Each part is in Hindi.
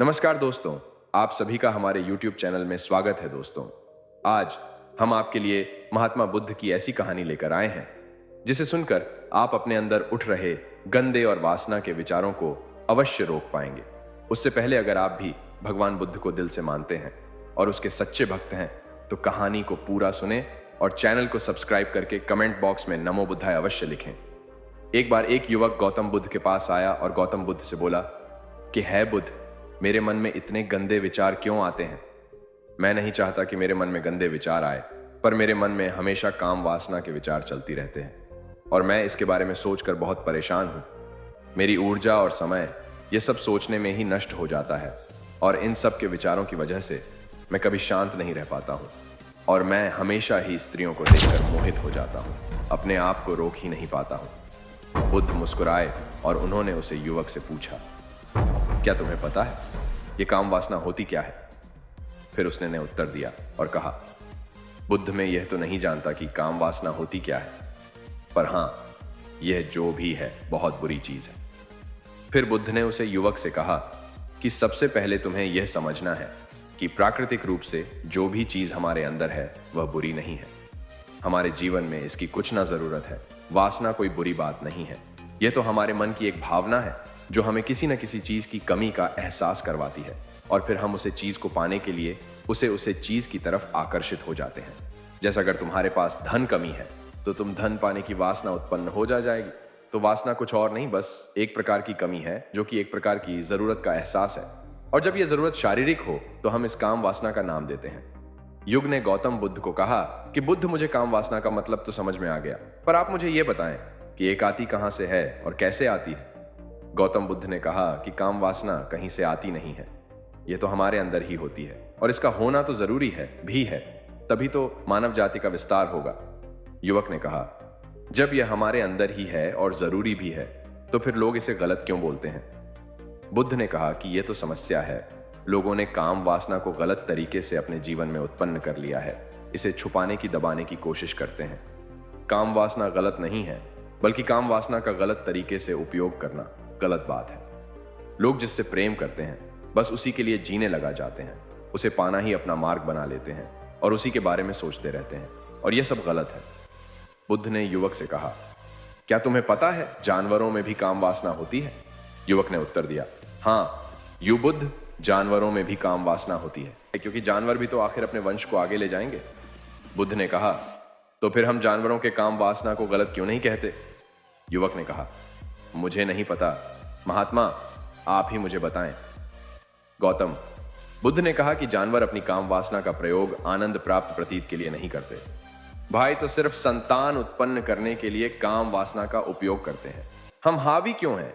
नमस्कार दोस्तों, आप सभी का हमारे YouTube चैनल में स्वागत है दोस्तों। आज हम आपके लिए महात्मा बुद्ध की ऐसी कहानी लेकर आए हैं जिसे सुनकर आप अपने अंदर उठ रहे गंदे और वासना के विचारों को अवश्य रोक पाएंगे। उससे पहले अगर आप भी भगवान बुद्ध को दिल से मानते हैं और उसके सच्चे भक्त हैं तो कहानी को पूरा सुने और चैनल को सब्सक्राइब करके कमेंट बॉक्स में नमो बुद्धाय अवश्य लिखें। एक बार एक युवक गौतम बुद्ध के पास आया और गौतम बुद्ध से बोला कि है बुद्ध, मेरे मन में इतने गंदे विचार क्यों आते हैं। मैं नहीं चाहता कि मेरे मन में गंदे विचार आए, पर मेरे मन में हमेशा काम वासना के विचार चलती रहते हैं और मैं इसके बारे में सोचकर बहुत परेशान हूं। मेरी ऊर्जा और समय ये सब सोचने में ही नष्ट हो जाता है और इन सब के विचारों की वजह से मैं कभी शांत नहीं रह पाता हूं और मैं हमेशा ही स्त्रियों को देखकर मोहित हो जाता हूं, अपने आप को रोक ही नहीं पाता हूं। बुद्ध मुस्कुराए और उन्होंने उसे युवक से पूछा, क्या तुम्हें पता है ये काम वासना होती क्या है? फिर उसने ने उत्तर दिया और कहा, बुद्ध मैं यह तो नहीं जानता कि काम वासना होती क्या है, पर हां, यह जो भी है बहुत बुरी चीज है। फिर बुद्ध ने उसे युवक से कहा कि सबसे पहले तुम्हें यह समझना है कि प्राकृतिक रूप से जो भी चीज हमारे अंदर है वह बुरी नहीं है। हमारे जीवन में इसकी कुछ ना जरूरत है। वासना कोई बुरी बात नहीं है, यह तो हमारे मन की एक भावना है जो हमें किसी न किसी चीज की कमी का एहसास करवाती है और फिर हम उसे चीज को पाने के लिए उसे चीज की तरफ आकर्षित हो जाते हैं। जैसा अगर तुम्हारे पास धन कमी है तो तुम धन पाने की वासना उत्पन्न हो जाएगी। तो वासना कुछ और नहीं, बस एक प्रकार की कमी है जो कि एक प्रकार की जरूरत का एहसास है, और जब यह जरूरत शारीरिक हो तो हम इस काम वासना का नाम देते हैं। युग ने गौतम बुद्ध को कहा कि बुद्ध मुझे काम वासना का मतलब तो समझ में आ गया, पर आप मुझे यह बताएं कि एक आती कहां से है और कैसे आती है। गौतम बुद्ध ने कहा कि काम वासना कहीं से आती नहीं है, यह तो हमारे अंदर ही होती है और इसका होना तो जरूरी है भी है, तभी तो मानव जाति का विस्तार होगा। युवक ने कहा, जब यह हमारे अंदर ही है और जरूरी भी है तो फिर लोग इसे गलत क्यों बोलते हैं? बुद्ध ने कहा कि यह तो समस्या है, लोगों ने काम वासना को गलत तरीके से अपने जीवन में उत्पन्न कर लिया है, इसे छुपाने की दबाने की कोशिश करते हैं। काम वासना गलत नहीं है, बल्कि काम वासना का गलत तरीके से उपयोग करना गलत बात है। लोग जिससे प्रेम करते हैं बस उसी के लिए जीने लगा जाते हैं, उसे पाना ही अपना मार्ग बना लेते हैं और उसी के बारे में सोचते रहते हैं, और यह सब गलत है। बुद्ध ने युवक से कहा, क्या तुम्हें पता है जानवरों में भी काम वासना होती है? युवक ने उत्तर दिया, हाँ यु बुद्ध, जानवरों में भी काम वासना होती है, क्योंकि जानवर भी तो आखिर अपने वंश को आगे ले जाएंगे। बुद्ध ने कहा, तो फिर हम जानवरों के काम वासना को गलत क्यों नहीं कहते? युवक ने कहा, मुझे नहीं पता महात्मा, आप ही मुझे बताएं। गौतम बुद्ध ने कहा कि जानवर अपनी काम वासना का प्रयोग आनंद प्राप्त प्रतीत के लिए नहीं करते, भाई तो सिर्फ संतान उत्पन्न करने के लिए काम वासना का उपयोग करते हैं। हम हावी क्यों हैं?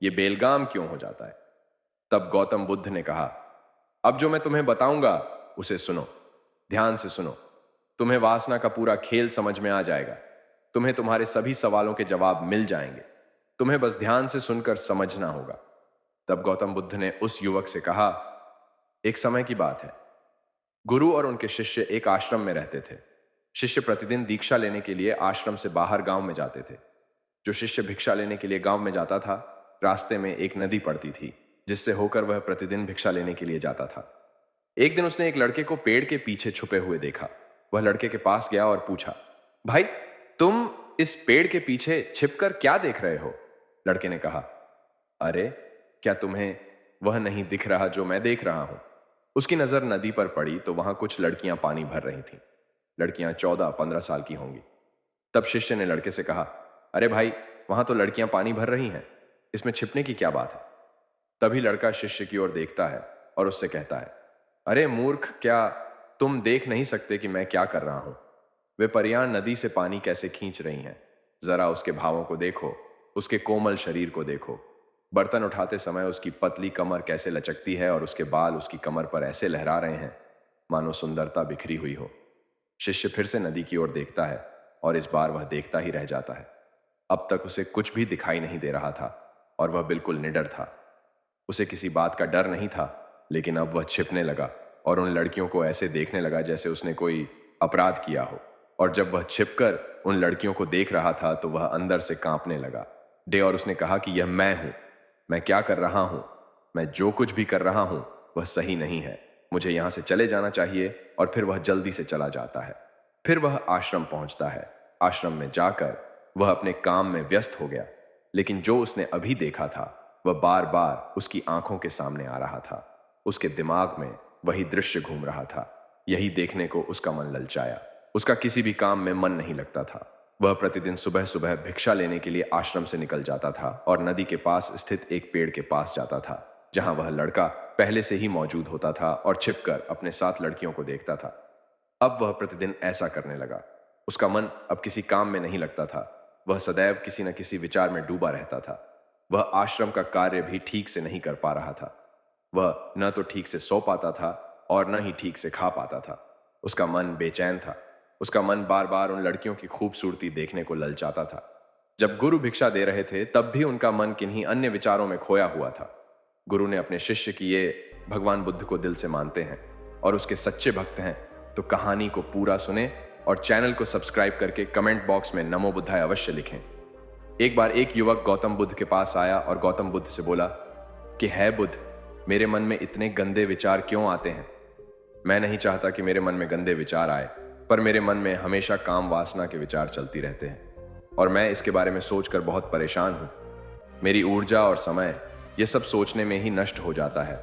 ये बेलगाम क्यों हो जाता है? तब गौतम बुद्ध ने कहा, अब जो मैं तुम्हें बताऊंगा उसे सुनो, ध्यान से सुनो, तुम्हें वासना का पूरा खेल समझ में आ जाएगा, तुम्हें तुम्हारे सभी सवालों के जवाब मिल जाएंगे, तुम्हें बस ध्यान से सुनकर समझना होगा। तब गौतम बुद्ध ने उस युवक से कहा, एक समय की बात है, गुरु और उनके शिष्य एक आश्रम में रहते थे। शिष्य प्रतिदिन दीक्षा लेने के लिए आश्रम से बाहर गांव में जाते थे। जो शिष्य भिक्षा लेने के लिए गांव में जाता था, रास्ते में एक नदी पड़ती थी जिससे होकर वह प्रतिदिन भिक्षा लेने के लिए जाता था। एक दिन उसने एक लड़के को पेड़ के पीछे छुपे हुए देखा। वह लड़के के पास गया और पूछा, भाई तुम इस पेड़ के पीछे छिपकर क्या देख रहे हो? लड़के ने कहा, अरे क्या तुम्हें वह नहीं दिख रहा जो मैं देख रहा हूं? उसकी नजर नदी पर पड़ी तो वहां कुछ लड़कियां पानी भर रही थीं। लड़कियां 14-15 साल की होंगी। तब शिष्य ने लड़के से कहा, अरे भाई वहां तो लड़कियां पानी भर रही हैं, इसमें छिपने की क्या बात है? तभी लड़का शिष्य की ओर देखता है और उससे कहता है, अरे मूर्ख, क्या तुम देख नहीं सकते कि मैं क्या कर रहा हूं? वे परियां नदी से पानी कैसे खींच रही हैं, जरा उसके भावों को देखो, उसके कोमल शरीर को देखो। बर्तन उठाते समय उसकी पतली कमर कैसे लचकती है और उसके बाल उसकी कमर पर ऐसे लहरा रहे हैं मानो सुंदरता बिखरी हुई हो। शिष्य फिर से नदी की ओर देखता है और इस बार वह देखता ही रह जाता है। अब तक उसे कुछ भी दिखाई नहीं दे रहा था और वह बिल्कुल निडर था। उसे किसी बात का डर नहीं था, लेकिन अब वह छिपने लगा और उन लड़कियों को ऐसे देखने लगा जैसे उसने कोई अपराध किया हो। और जब वह छिपकर उन लड़कियों को देख रहा था तो वह अंदर से कांपने लगा और उसने कहा कि यह मैं हूं, मैं क्या कर रहा हूं? मैं जो कुछ भी कर रहा हूं वह सही नहीं है, मुझे यहां से चले जाना चाहिए। और फिर वह जल्दी से चला जाता है। फिर वह आश्रम पहुंचता है। आश्रम में जाकर वह अपने काम में व्यस्त हो गया, लेकिन जो उसने अभी देखा था वह बार बार उसकी आंखों के सामने आ रहा था। उसके दिमाग में वही दृश्य घूम रहा था। यही देखने को उसका मन ललचाया। उसका किसी भी काम में मन नहीं लगता था। वह प्रतिदिन सुबह सुबह भिक्षा लेने के लिए आश्रम से निकल जाता था और नदी के पास स्थित एक पेड़ के पास जाता था, जहां वह लड़का पहले से ही मौजूद होता था और छिपकर अपने साथ लड़कियों को देखता था। अब वह प्रतिदिन ऐसा करने लगा। उसका मन अब किसी काम में नहीं लगता था। वह सदैव किसी न किसी विचार में डूबा रहता था। वह आश्रम का कार्य भी ठीक से नहीं कर पा रहा था। वह न तो ठीक से सो पाता था और न ही ठीक से खा पाता था। उसका मन बेचैन था। उसका मन बार बार उन लड़कियों की खूबसूरती देखने को ललचाता था। जब गुरु भिक्षा दे रहे थे तब भी उनका मन किन्हीं अन्य विचारों में खोया हुआ था। गुरु ने अपने शिष्य की ये भगवान बुद्ध को दिल से मानते हैं और उसके सच्चे भक्त हैं तो कहानी को पूरा सुने और चैनल को सब्सक्राइब करके कमेंट बॉक्स में नमो बुद्धाय अवश्य लिखें। एक बार एक युवक गौतम बुद्ध के पास आया और गौतम बुद्ध से बोला कि है बुद्ध, मेरे मन में इतने गंदे विचार क्यों आते हैं? मैं नहीं चाहता कि मेरे मन में गंदे विचार आए, पर मेरे मन में हमेशा काम वासना के विचार चलती रहते हैं और मैं इसके बारे में सोचकर बहुत परेशान हूं। मेरी ऊर्जा और समय ये सब सोचने में ही नष्ट हो जाता है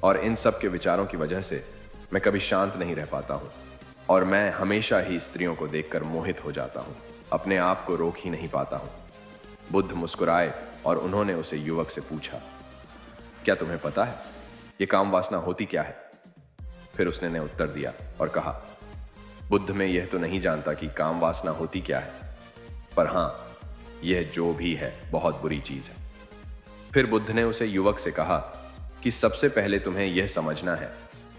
और इन सब के विचारों की वजह से मैं कभी शांत नहीं रह पाता हूं और मैं हमेशा ही स्त्रियों को देखकर मोहित हो जाता हूं, अपने आप को रोक ही नहीं पाता हूं। बुद्ध मुस्कुराए और उन्होंने उसे युवक से पूछा, क्या तुम्हें पता है ये काम वासना होती क्या है? फिर उसने ने उत्तर दिया और कहा, बुद्ध मैं यह तो नहीं जानता कि काम वासना होती क्या है, पर हां, यह जो भी है बहुत बुरी चीज है। फिर बुद्ध ने उसे युवक से कहा कि सबसे पहले तुम्हें यह समझना है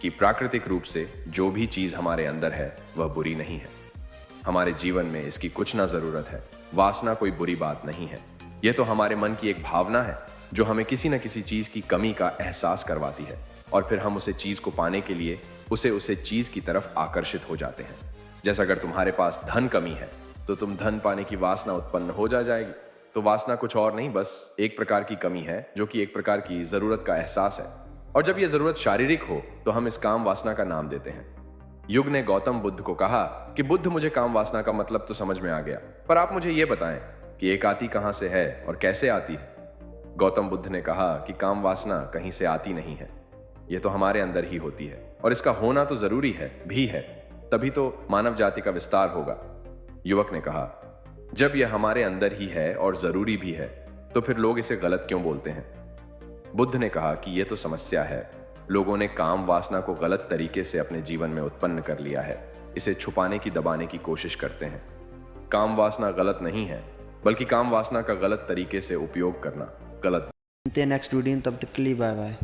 कि प्राकृतिक रूप से जो भी चीज हमारे अंदर है वह बुरी नहीं है। हमारे जीवन में इसकी कुछ ना जरूरत है। वासना कोई बुरी बात नहीं है। यह तो हमारे मन की एक भावना है जो हमें किसी न किसी चीज की कमी का एहसास करवाती है और फिर हम उसे चीज को पाने के लिए उसे चीज की तरफ आकर्षित हो जाते हैं। जैसे अगर तुम्हारे पास धन कमी है तो तुम धन पाने की वासना उत्पन्न हो जाएगी। तो वासना कुछ और नहीं, बस एक प्रकार की कमी है जो कि एक प्रकार की जरूरत का एहसास है। और जब यह जरूरत शारीरिक हो तो हम इस काम वासना का नाम देते हैं। युग ने गौतम बुद्ध को कहा कि बुद्ध, मुझे काम वासना का मतलब तो समझ में आ गया, पर आप मुझे यह बताएं कि एक आती कहां से है और कैसे आती है? गौतम बुद्ध ने कहा कि काम वासना कहीं से आती नहीं है, यह तो हमारे अंदर ही होती है और इसका होना तो जरूरी है भी है, तभी तो मानव जाति का विस्तार होगा। युवक ने कहा, जब यह हमारे अंदर ही है और जरूरी भी है तो फिर लोग इसे गलत क्यों बोलते हैं? बुद्ध ने कहा कि यह तो समस्या है। लोगों ने काम वासना को गलत तरीके से अपने जीवन में उत्पन्न कर लिया है। इसे छुपाने की, दबाने की कोशिश करते हैं। काम वासना गलत नहीं है, बल्कि काम वासना का गलत तरीके से उपयोग करना गलत। नेक्स्ट वीडियो, तब तक के लिए बाय बाय।